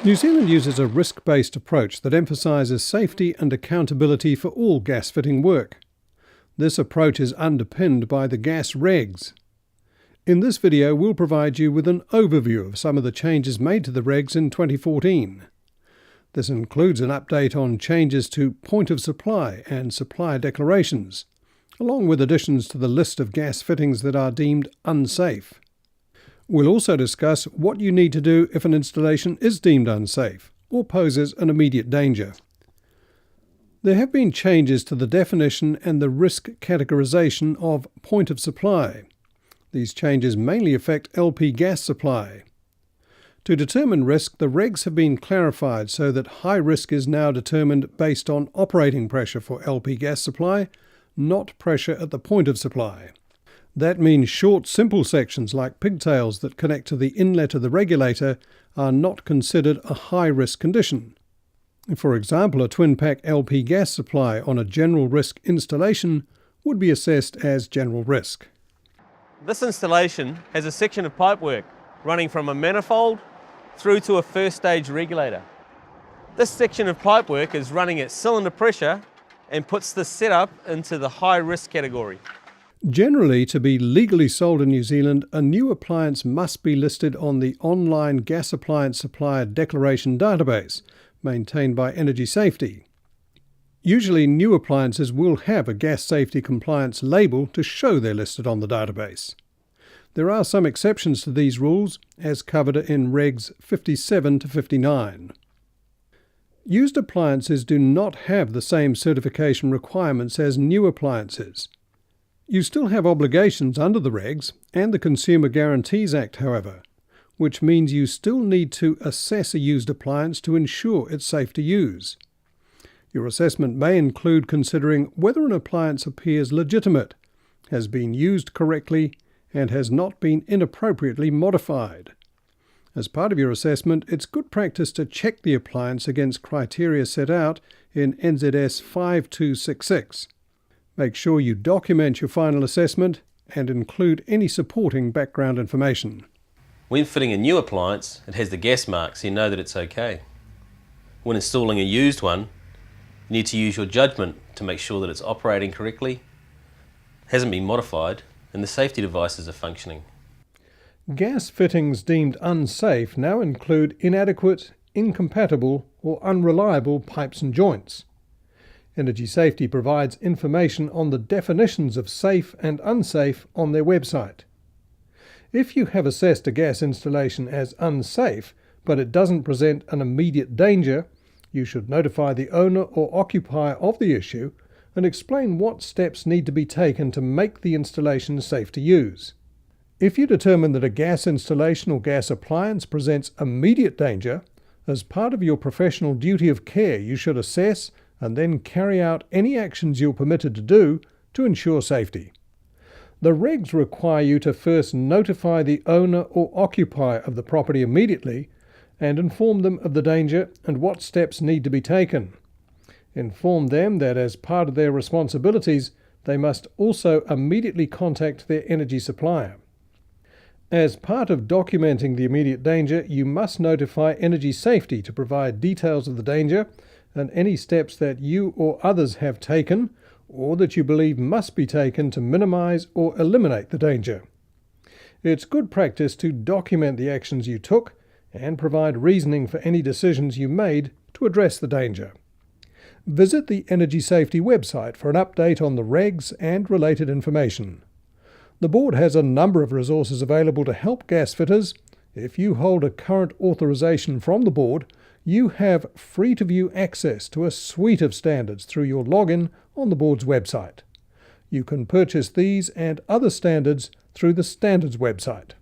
New Zealand uses a risk-based approach that emphasises safety and accountability for all gas fitting work. This approach is underpinned by the gas regs. In this video we'll provide you with an overview of some of the changes made to the regs in 2014. This includes an update on changes to point of supply and supplier declarations, along with additions to the list of gas fittings that are deemed unsafe. We'll also discuss what you need to do if an installation is deemed unsafe or poses an immediate danger. There have been changes to the definition and the risk categorisation of point of supply. These changes mainly affect LP gas supply. To determine risk, the regs have been clarified so that high risk is now determined based on operating pressure for LP gas supply, not pressure at the point of supply. That means short, simple sections like pigtails that connect to the inlet of the regulator are not considered a high-risk condition. For example, a twin-pack LP gas supply on a general risk installation would be assessed as general risk. This installation has a section of pipework running from a manifold through to a first stage regulator. This section of pipework is running at cylinder pressure and puts the setup into the high-risk category. Generally, to be legally sold in New Zealand, a new appliance must be listed on the online gas appliance supplier declaration database, maintained by Energy Safety. Usually, new appliances will have a gas safety compliance label to show they're listed on the database. There are some exceptions to these rules, as covered in Regs 57 to 59. Used appliances do not have the same certification requirements as new appliances. You still have obligations under the regs and the Consumer Guarantees Act, however, which means you still need to assess a used appliance to ensure it's safe to use. Your assessment may include considering whether an appliance appears legitimate, has been used correctly, and has not been inappropriately modified. As part of your assessment, it's good practice to check the appliance against criteria set out in NZS 5266. Make sure you document your final assessment and include any supporting background information. When fitting a new appliance, it has the gas mark, so you know that it's okay. When installing a used one, you need to use your judgment to make sure that it's operating correctly, hasn't been modified, and the safety devices are functioning. Gas fittings deemed unsafe now include inadequate, incompatible, or unreliable pipes and joints. Energy Safety provides information on the definitions of safe and unsafe on their website. If you have assessed a gas installation as unsafe, but it doesn't present an immediate danger, you should notify the owner or occupier of the issue and explain what steps need to be taken to make the installation safe to use. If you determine that a gas installation or gas appliance presents immediate danger, as part of your professional duty of care you should assess and then carry out any actions you're permitted to do to ensure safety. The regs require you to first notify the owner or occupier of the property immediately and inform them of the danger and what steps need to be taken. Inform them that as part of their responsibilities, they must also immediately contact their energy supplier. As part of documenting the immediate danger, you must notify Energy Safety to provide details of the danger and any steps that you or others have taken or that you believe must be taken to minimise or eliminate the danger. It's good practice to document the actions you took and provide reasoning for any decisions you made to address the danger. Visit the Energy Safety website for an update on the regs and related information. The board has a number of resources available to help gas fitters. If you hold a current authorisation from the board, you have free-to-view access to a suite of standards through your login on the board's website. You can purchase these and other standards through the Standards website.